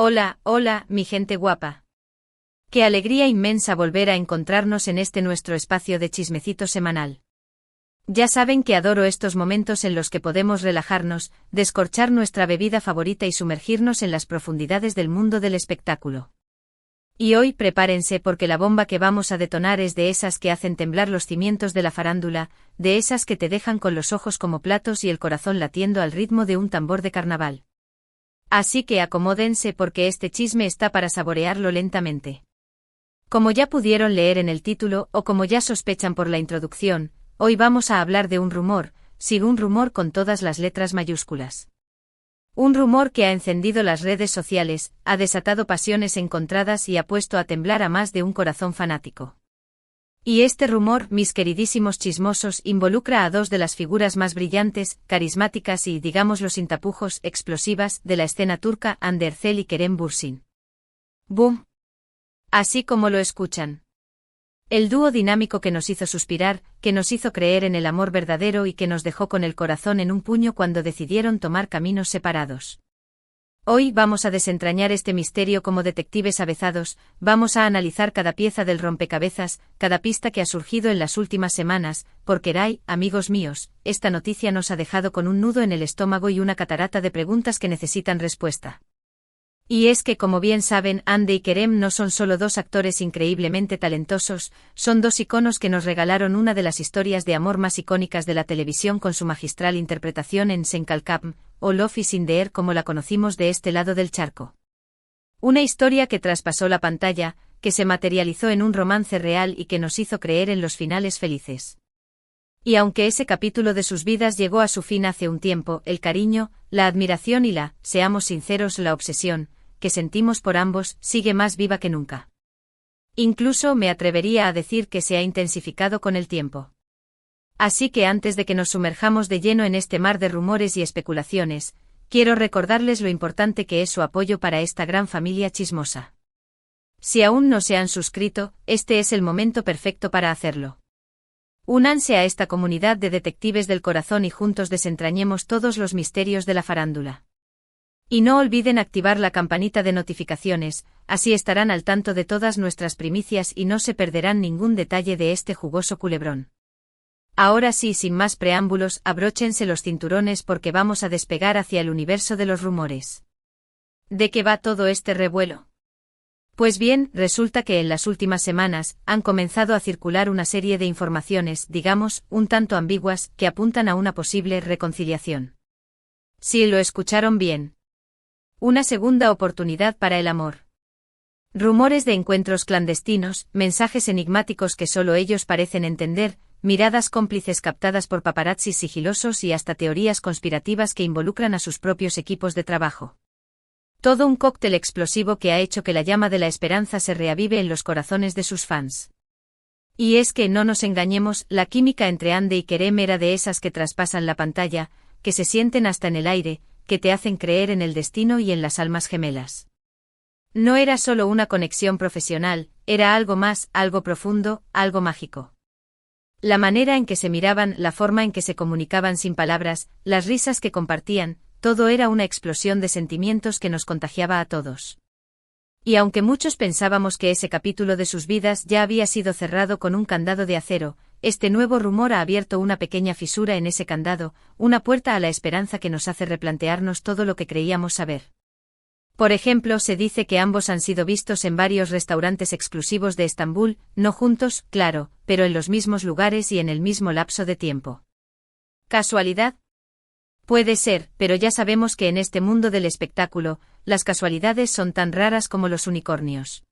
Hola, hola, mi gente guapa. Qué alegría inmensa volver a encontrarnos en este nuestro espacio de chismecito semanal. Ya saben que adoro estos momentos en los que podemos relajarnos, descorchar nuestra bebida favorita y sumergirnos en las profundidades del mundo del espectáculo. Y hoy prepárense porque la bomba que vamos a detonar es de esas que hacen temblar los cimientos de la farándula, de esas que te dejan con los ojos como platos y el corazón latiendo al ritmo de un tambor de carnaval. Así que acomódense porque este chisme está para saborearlo lentamente. Como ya pudieron leer en el título o como ya sospechan por la introducción, hoy vamos a hablar de un rumor, sí, un rumor con todas las letras mayúsculas. Un rumor que ha encendido las redes sociales, ha desatado pasiones encontradas y ha puesto a temblar a más de un corazón fanático. Y este rumor, mis queridísimos chismosos, involucra a dos de las figuras más brillantes, carismáticas y, digámoslo sin tapujos, explosivas, de la escena turca, Hande Erçel y Kerem Bürsin. ¡Boom! Así como lo escuchan. El dúo dinámico que nos hizo suspirar, que nos hizo creer en el amor verdadero y que nos dejó con el corazón en un puño cuando decidieron tomar caminos separados. Hoy vamos a desentrañar este misterio como detectives avezados, vamos a analizar cada pieza del rompecabezas, cada pista que ha surgido en las últimas semanas, porque amigos míos, esta noticia nos ha dejado con un nudo en el estómago y una catarata de preguntas que necesitan respuesta. Y es que, como bien saben, Hande y Kerem no son solo dos actores increíblemente talentosos, son dos iconos que nos regalaron una de las historias de amor más icónicas de la televisión con su magistral interpretación en Sen Kalkam, o Love is in the Air como la conocimos de este lado del charco. Una historia que traspasó la pantalla, que se materializó en un romance real y que nos hizo creer en los finales felices. Y aunque ese capítulo de sus vidas llegó a su fin hace un tiempo, el cariño, la admiración y seamos sinceros, la obsesión que sentimos por ambos sigue más viva que nunca. Incluso me atrevería a decir que se ha intensificado con el tiempo. Así que antes de que nos sumerjamos de lleno en este mar de rumores y especulaciones, quiero recordarles lo importante que es su apoyo para esta gran familia chismosa. Si aún no se han suscrito, este es el momento perfecto para hacerlo. Únanse a esta comunidad de detectives del corazón y juntos desentrañemos todos los misterios de la farándula. Y no olviden activar la campanita de notificaciones, así estarán al tanto de todas nuestras primicias y no se perderán ningún detalle de este jugoso culebrón. Ahora sí, sin más preámbulos, abróchense los cinturones porque vamos a despegar hacia el universo de los rumores. ¿De qué va todo este revuelo? Pues bien, resulta que en las últimas semanas han comenzado a circular una serie de informaciones, digamos, un tanto ambiguas, que apuntan a una posible reconciliación. Sí, lo escucharon bien. Una segunda oportunidad para el amor. Rumores de encuentros clandestinos, mensajes enigmáticos que solo ellos parecen entender, miradas cómplices captadas por paparazzis sigilosos y hasta teorías conspirativas que involucran a sus propios equipos de trabajo. Todo un cóctel explosivo que ha hecho que la llama de la esperanza se reavive en los corazones de sus fans. Y es que no nos engañemos, la química entre Hande y Kerem era de esas que traspasan la pantalla, que se sienten hasta en el aire, que te hacen creer en el destino y en las almas gemelas. No era solo una conexión profesional, era algo más, algo profundo, algo mágico. La manera en que se miraban, la forma en que se comunicaban sin palabras, las risas que compartían, todo era una explosión de sentimientos que nos contagiaba a todos. Y aunque muchos pensábamos que ese capítulo de sus vidas ya había sido cerrado con un candado de acero, este nuevo rumor ha abierto una pequeña fisura en ese candado, una puerta a la esperanza que nos hace replantearnos todo lo que creíamos saber. Por ejemplo, se dice que ambos han sido vistos en varios restaurantes exclusivos de Estambul, no juntos, claro, pero en los mismos lugares y en el mismo lapso de tiempo. ¿Casualidad? Puede ser, pero ya sabemos que en este mundo del espectáculo, las casualidades son tan raras como los unicornios.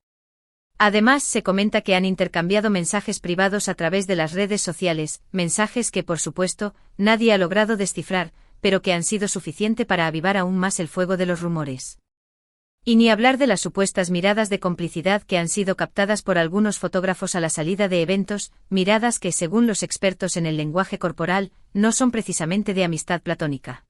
Además, se comenta que han intercambiado mensajes privados a través de las redes sociales, mensajes que, por supuesto, nadie ha logrado descifrar, pero que han sido suficiente para avivar aún más el fuego de los rumores. Y ni hablar de las supuestas miradas de complicidad que han sido captadas por algunos fotógrafos a la salida de eventos, miradas que, según los expertos en el lenguaje corporal, no son precisamente de amistad platónica.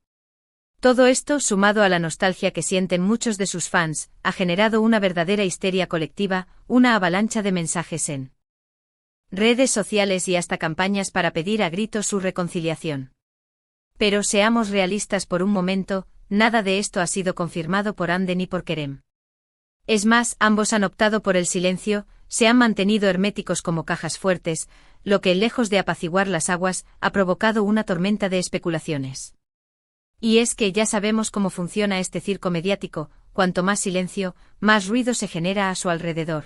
Todo esto, sumado a la nostalgia que sienten muchos de sus fans, ha generado una verdadera histeria colectiva, una avalancha de mensajes en redes sociales y hasta campañas para pedir a gritos su reconciliación. Pero seamos realistas por un momento, nada de esto ha sido confirmado por Hande ni por Kerem. Es más, ambos han optado por el silencio, se han mantenido herméticos como cajas fuertes, lo que, lejos de apaciguar las aguas, ha provocado una tormenta de especulaciones. Y es que ya sabemos cómo funciona este circo mediático, cuanto más silencio, más ruido se genera a su alrededor.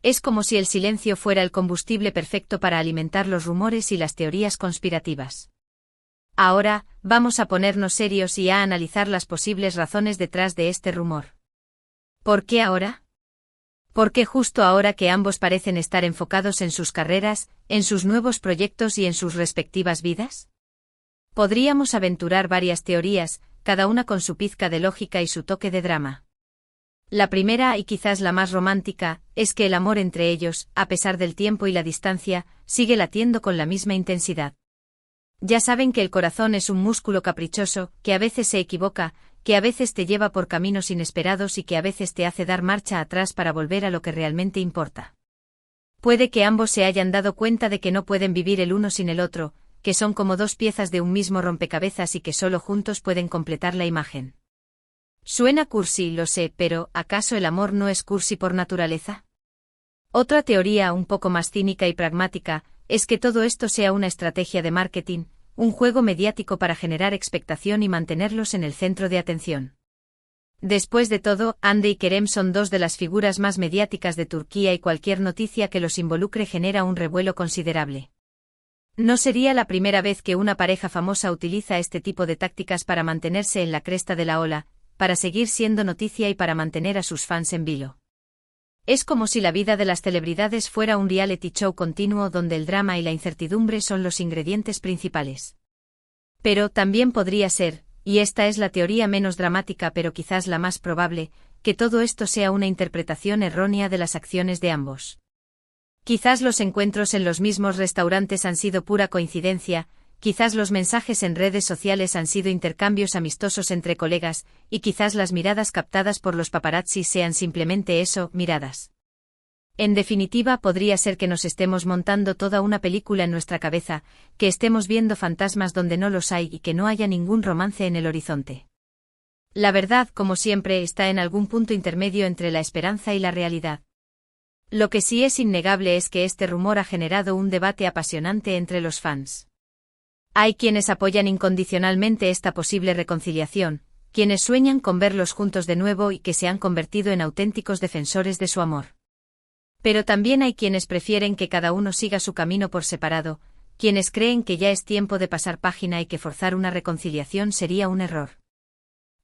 Es como si el silencio fuera el combustible perfecto para alimentar los rumores y las teorías conspirativas. Ahora, vamos a ponernos serios y a analizar las posibles razones detrás de este rumor. ¿Por qué ahora? ¿Por qué justo ahora que ambos parecen estar enfocados en sus carreras, en sus nuevos proyectos y en sus respectivas vidas? Podríamos aventurar varias teorías, cada una con su pizca de lógica y su toque de drama. La primera, y quizás la más romántica, es que el amor entre ellos, a pesar del tiempo y la distancia, sigue latiendo con la misma intensidad. Ya saben que el corazón es un músculo caprichoso, que a veces se equivoca, que a veces te lleva por caminos inesperados y que a veces te hace dar marcha atrás para volver a lo que realmente importa. Puede que ambos se hayan dado cuenta de que no pueden vivir el uno sin el otro, que son como dos piezas de un mismo rompecabezas y que solo juntos pueden completar la imagen. Suena cursi, lo sé, pero ¿acaso el amor no es cursi por naturaleza? Otra teoría un poco más cínica y pragmática es que todo esto sea una estrategia de marketing, un juego mediático para generar expectación y mantenerlos en el centro de atención. Después de todo, Hande y Kerem son dos de las figuras más mediáticas de Turquía y cualquier noticia que los involucre genera un revuelo considerable. No sería la primera vez que una pareja famosa utiliza este tipo de tácticas para mantenerse en la cresta de la ola, para seguir siendo noticia y para mantener a sus fans en vilo. Es como si la vida de las celebridades fuera un reality show continuo donde el drama y la incertidumbre son los ingredientes principales. Pero también podría ser, y esta es la teoría menos dramática pero quizás la más probable, que todo esto sea una interpretación errónea de las acciones de ambos. Quizás los encuentros en los mismos restaurantes han sido pura coincidencia, quizás los mensajes en redes sociales han sido intercambios amistosos entre colegas, y quizás las miradas captadas por los paparazzi sean simplemente eso, miradas. En definitiva, podría ser que nos estemos montando toda una película en nuestra cabeza, que estemos viendo fantasmas donde no los hay y que no haya ningún romance en el horizonte. La verdad, como siempre, está en algún punto intermedio entre la esperanza y la realidad. Lo que sí es innegable es que este rumor ha generado un debate apasionante entre los fans. Hay quienes apoyan incondicionalmente esta posible reconciliación, quienes sueñan con verlos juntos de nuevo y que se han convertido en auténticos defensores de su amor. Pero también hay quienes prefieren que cada uno siga su camino por separado, quienes creen que ya es tiempo de pasar página y que forzar una reconciliación sería un error.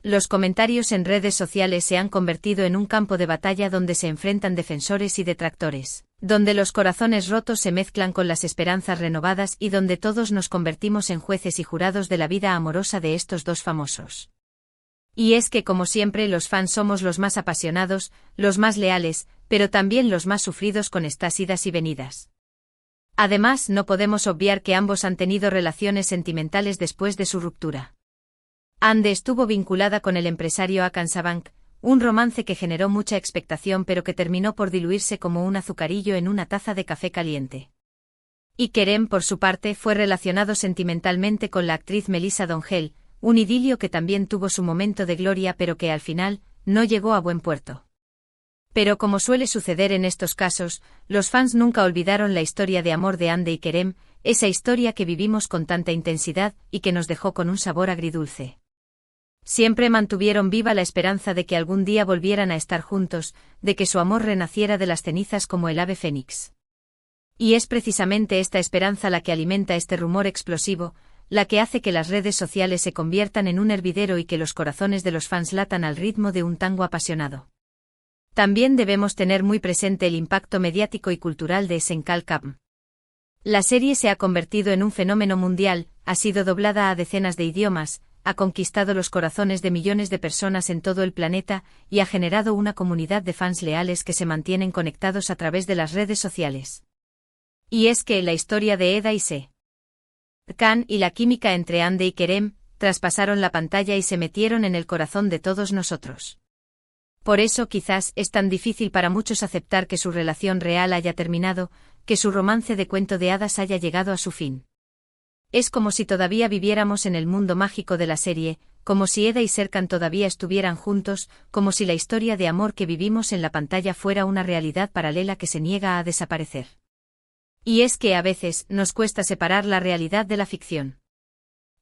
Los comentarios en redes sociales se han convertido en un campo de batalla donde se enfrentan defensores y detractores, donde los corazones rotos se mezclan con las esperanzas renovadas y donde todos nos convertimos en jueces y jurados de la vida amorosa de estos dos famosos. Y es que, como siempre, los fans somos los más apasionados, los más leales, pero también los más sufridos con estas idas y venidas. Además, no podemos obviar que ambos han tenido relaciones sentimentales después de su ruptura. Hande estuvo vinculada con el empresario Hakan Sabank, un romance que generó mucha expectación pero que terminó por diluirse como un azucarillo en una taza de café caliente. Y Kerem, por su parte, fue relacionado sentimentalmente con la actriz Melissa Dongel, un idilio que también tuvo su momento de gloria pero que al final no llegó a buen puerto. Pero como suele suceder en estos casos, los fans nunca olvidaron la historia de amor de Hande y Kerem, esa historia que vivimos con tanta intensidad y que nos dejó con un sabor agridulce. Siempre mantuvieron viva la esperanza de que algún día volvieran a estar juntos, de que su amor renaciera de las cenizas como el ave fénix. Y es precisamente esta esperanza la que alimenta este rumor explosivo, la que hace que las redes sociales se conviertan en un hervidero y que los corazones de los fans latan al ritmo de un tango apasionado. También debemos tener muy presente el impacto mediático y cultural de Esenkal Capm. La serie se ha convertido en un fenómeno mundial, ha sido doblada a decenas de idiomas, ha conquistado los corazones de millones de personas en todo el planeta y ha generado una comunidad de fans leales que se mantienen conectados a través de las redes sociales. Y es que la historia de Eda y Serkan y la química entre Hande y Kerem traspasaron la pantalla y se metieron en el corazón de todos nosotros. Por eso quizás es tan difícil para muchos aceptar que su relación real haya terminado, que su romance de cuento de hadas haya llegado a su fin. Es como si todavía viviéramos en el mundo mágico de la serie, como si Eda y Serkan todavía estuvieran juntos, como si la historia de amor que vivimos en la pantalla fuera una realidad paralela que se niega a desaparecer. Y es que a veces nos cuesta separar la realidad de la ficción.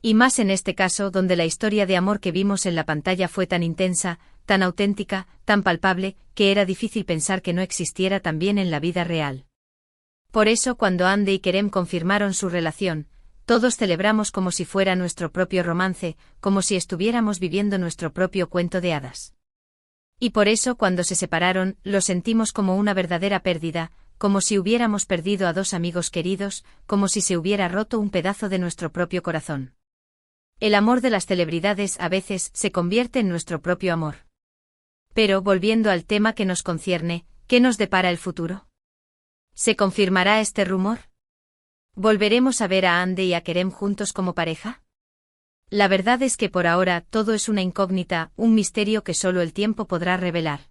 Y más en este caso donde la historia de amor que vimos en la pantalla fue tan intensa, tan auténtica, tan palpable, que era difícil pensar que no existiera también en la vida real. Por eso cuando Hande y Kerem confirmaron su relación, todos celebramos como si fuera nuestro propio romance, como si estuviéramos viviendo nuestro propio cuento de hadas. Y por eso cuando se separaron, lo sentimos como una verdadera pérdida, como si hubiéramos perdido a dos amigos queridos, como si se hubiera roto un pedazo de nuestro propio corazón. El amor de las celebridades a veces se convierte en nuestro propio amor. Pero volviendo al tema que nos concierne, ¿qué nos depara el futuro? ¿Se confirmará este rumor? ¿Volveremos a ver a Hande y a Kerem juntos como pareja? La verdad es que por ahora todo es una incógnita, un misterio que solo el tiempo podrá revelar.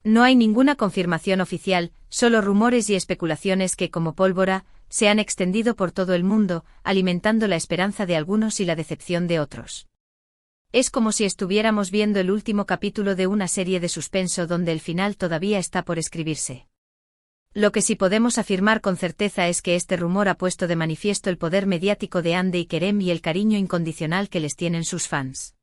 No hay ninguna confirmación oficial, solo rumores y especulaciones que, como pólvora, se han extendido por todo el mundo, alimentando la esperanza de algunos y la decepción de otros. Es como si estuviéramos viendo el último capítulo de una serie de suspenso donde el final todavía está por escribirse. Lo que sí podemos afirmar con certeza es que este rumor ha puesto de manifiesto el poder mediático de Hande y Kerem y el cariño incondicional que les tienen sus fans.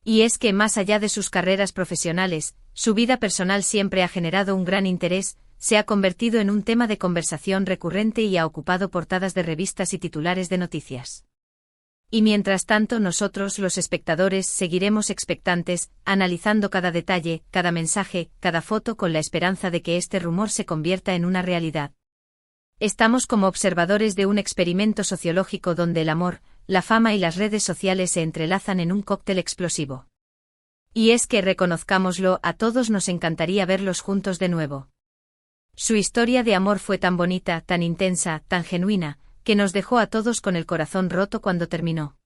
Y es que más allá de sus carreras profesionales, su vida personal siempre ha generado un gran interés, se ha convertido en un tema de conversación recurrente y ha ocupado portadas de revistas y titulares de noticias. Y mientras tanto nosotros los espectadores seguiremos expectantes, analizando cada detalle, cada mensaje, cada foto con la esperanza de que este rumor se convierta en una realidad. Estamos como observadores de un experimento sociológico donde el amor, la fama y las redes sociales se entrelazan en un cóctel explosivo. Y es que reconozcámoslo, a todos nos encantaría verlos juntos de nuevo. Su historia de amor fue tan bonita, tan intensa, tan genuina, que nos dejó a todos con el corazón roto cuando terminó.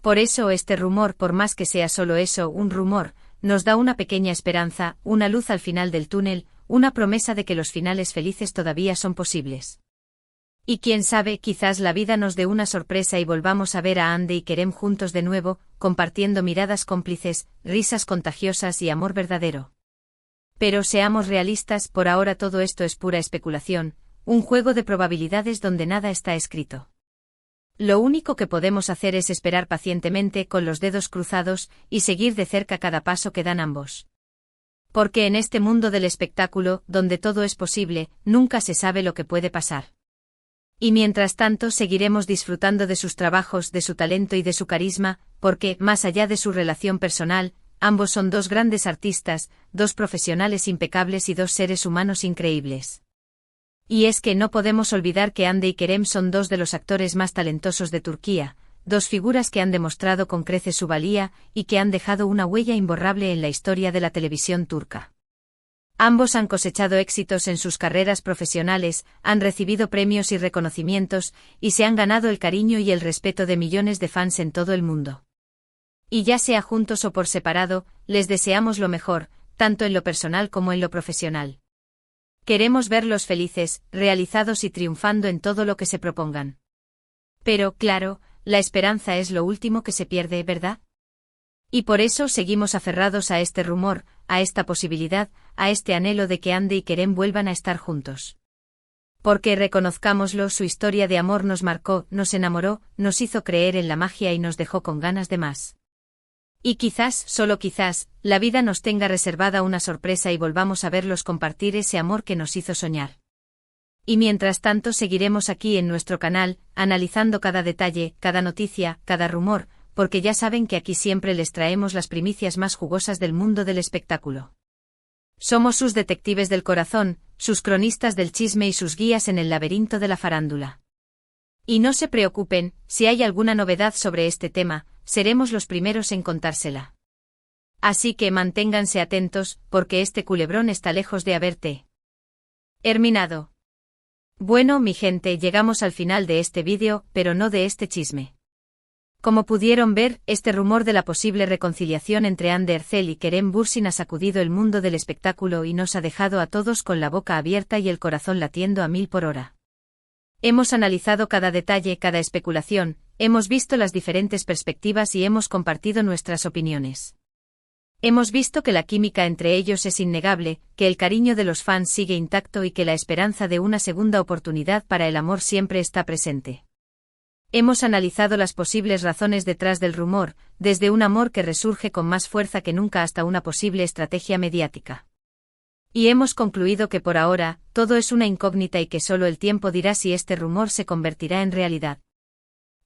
Por eso este rumor, por más que sea solo eso, un rumor, nos da una pequeña esperanza, una luz al final del túnel, una promesa de que los finales felices todavía son posibles. Y quién sabe, quizás la vida nos dé una sorpresa y volvamos a ver a Hande y Kerem juntos de nuevo, compartiendo miradas cómplices, risas contagiosas y amor verdadero. Pero seamos realistas, por ahora todo esto es pura especulación, un juego de probabilidades donde nada está escrito. Lo único que podemos hacer es esperar pacientemente con los dedos cruzados y seguir de cerca cada paso que dan ambos. Porque en este mundo del espectáculo, donde todo es posible, nunca se sabe lo que puede pasar. Y mientras tanto seguiremos disfrutando de sus trabajos, de su talento y de su carisma, porque, más allá de su relación personal, ambos son dos grandes artistas, dos profesionales impecables y dos seres humanos increíbles. Y es que no podemos olvidar que Hande y Kerem son dos de los actores más talentosos de Turquía, dos figuras que han demostrado con creces su valía y que han dejado una huella imborrable en la historia de la televisión turca. Ambos han cosechado éxitos en sus carreras profesionales, han recibido premios y reconocimientos, y se han ganado el cariño y el respeto de millones de fans en todo el mundo. Y ya sea juntos o por separado, les deseamos lo mejor, tanto en lo personal como en lo profesional. Queremos verlos felices, realizados y triunfando en todo lo que se propongan. Pero, claro, la esperanza es lo último que se pierde, ¿verdad? Y por eso seguimos aferrados a este rumor, a esta posibilidad, a este anhelo de que Hande y Kerem vuelvan a estar juntos. Porque reconozcámoslo, su historia de amor nos marcó, nos enamoró, nos hizo creer en la magia y nos dejó con ganas de más. Y quizás, solo quizás, la vida nos tenga reservada una sorpresa y volvamos a verlos compartir ese amor que nos hizo soñar. Y mientras tanto seguiremos aquí en nuestro canal, analizando cada detalle, cada noticia, cada rumor, porque ya saben que aquí siempre les traemos las primicias más jugosas del mundo del espectáculo. Somos sus detectives del corazón, sus cronistas del chisme y sus guías en el laberinto de la farándula. Y no se preocupen, si hay alguna novedad sobre este tema, seremos los primeros en contársela. Así que manténganse atentos, porque este culebrón está lejos de haberte terminado. Bueno, mi gente, llegamos al final de este vídeo, pero no de este chisme. Como pudieron ver, este rumor de la posible reconciliación entre Hande Erçel y Kerem Bürsin ha sacudido el mundo del espectáculo y nos ha dejado a todos con la boca abierta y el corazón latiendo a 1000 por hora. Hemos analizado cada detalle, cada especulación, hemos visto las diferentes perspectivas y hemos compartido nuestras opiniones. Hemos visto que la química entre ellos es innegable, que el cariño de los fans sigue intacto y que la esperanza de una segunda oportunidad para el amor siempre está presente. Hemos analizado las posibles razones detrás del rumor, desde un amor que resurge con más fuerza que nunca hasta una posible estrategia mediática. Y hemos concluido que por ahora, todo es una incógnita y que solo el tiempo dirá si este rumor se convertirá en realidad.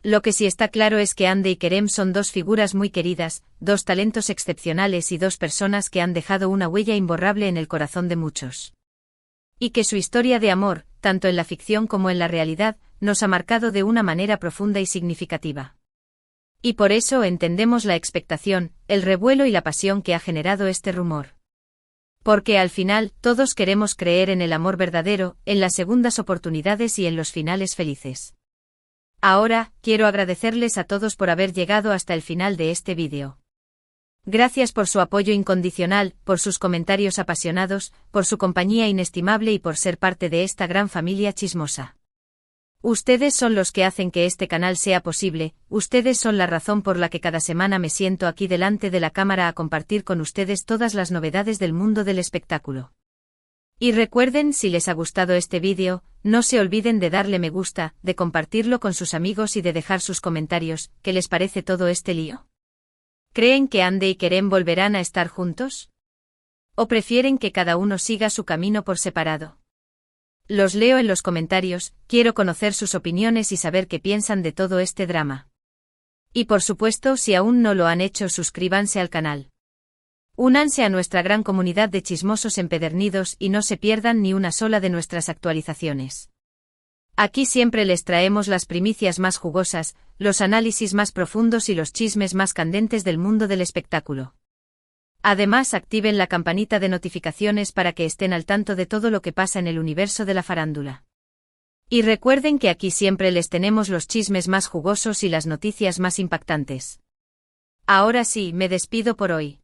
Lo que sí está claro es que Ande y Kerem son dos figuras muy queridas, dos talentos excepcionales y dos personas que han dejado una huella imborrable en el corazón de muchos. Y que su historia de amor, tanto en la ficción como en la realidad, nos ha marcado de una manera profunda y significativa. Y por eso entendemos la expectación, el revuelo y la pasión que ha generado este rumor. Porque al final, todos queremos creer en el amor verdadero, en las segundas oportunidades y en los finales felices. Ahora, quiero agradecerles a todos por haber llegado hasta el final de este vídeo. Gracias por su apoyo incondicional, por sus comentarios apasionados, por su compañía inestimable y por ser parte de esta gran familia chismosa. Ustedes son los que hacen que este canal sea posible, ustedes son la razón por la que cada semana me siento aquí delante de la cámara a compartir con ustedes todas las novedades del mundo del espectáculo. Y recuerden, si les ha gustado este vídeo, no se olviden de darle me gusta, de compartirlo con sus amigos y de dejar sus comentarios. ¿Qué les parece todo este lío? ¿Creen que Ande y Kerem volverán a estar juntos? ¿O prefieren que cada uno siga su camino por separado? Los leo en los comentarios, quiero conocer sus opiniones y saber qué piensan de todo este drama. Y por supuesto, si aún no lo han hecho, suscríbanse al canal. Únanse a nuestra gran comunidad de chismosos empedernidos y no se pierdan ni una sola de nuestras actualizaciones. Aquí siempre les traemos las primicias más jugosas, los análisis más profundos y los chismes más candentes del mundo del espectáculo. Además, activen la campanita de notificaciones para que estén al tanto de todo lo que pasa en el universo de la farándula. Y recuerden que aquí siempre les tenemos los chismes más jugosos y las noticias más impactantes. Ahora sí, me despido por hoy.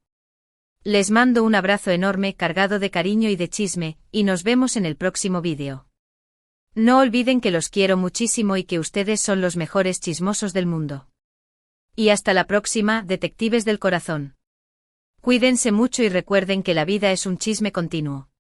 Les mando un abrazo enorme cargado de cariño y de chisme, y nos vemos en el próximo vídeo. No olviden que los quiero muchísimo y que ustedes son los mejores chismosos del mundo. Y hasta la próxima, detectives del corazón. Cuídense mucho y recuerden que la vida es un chisme continuo.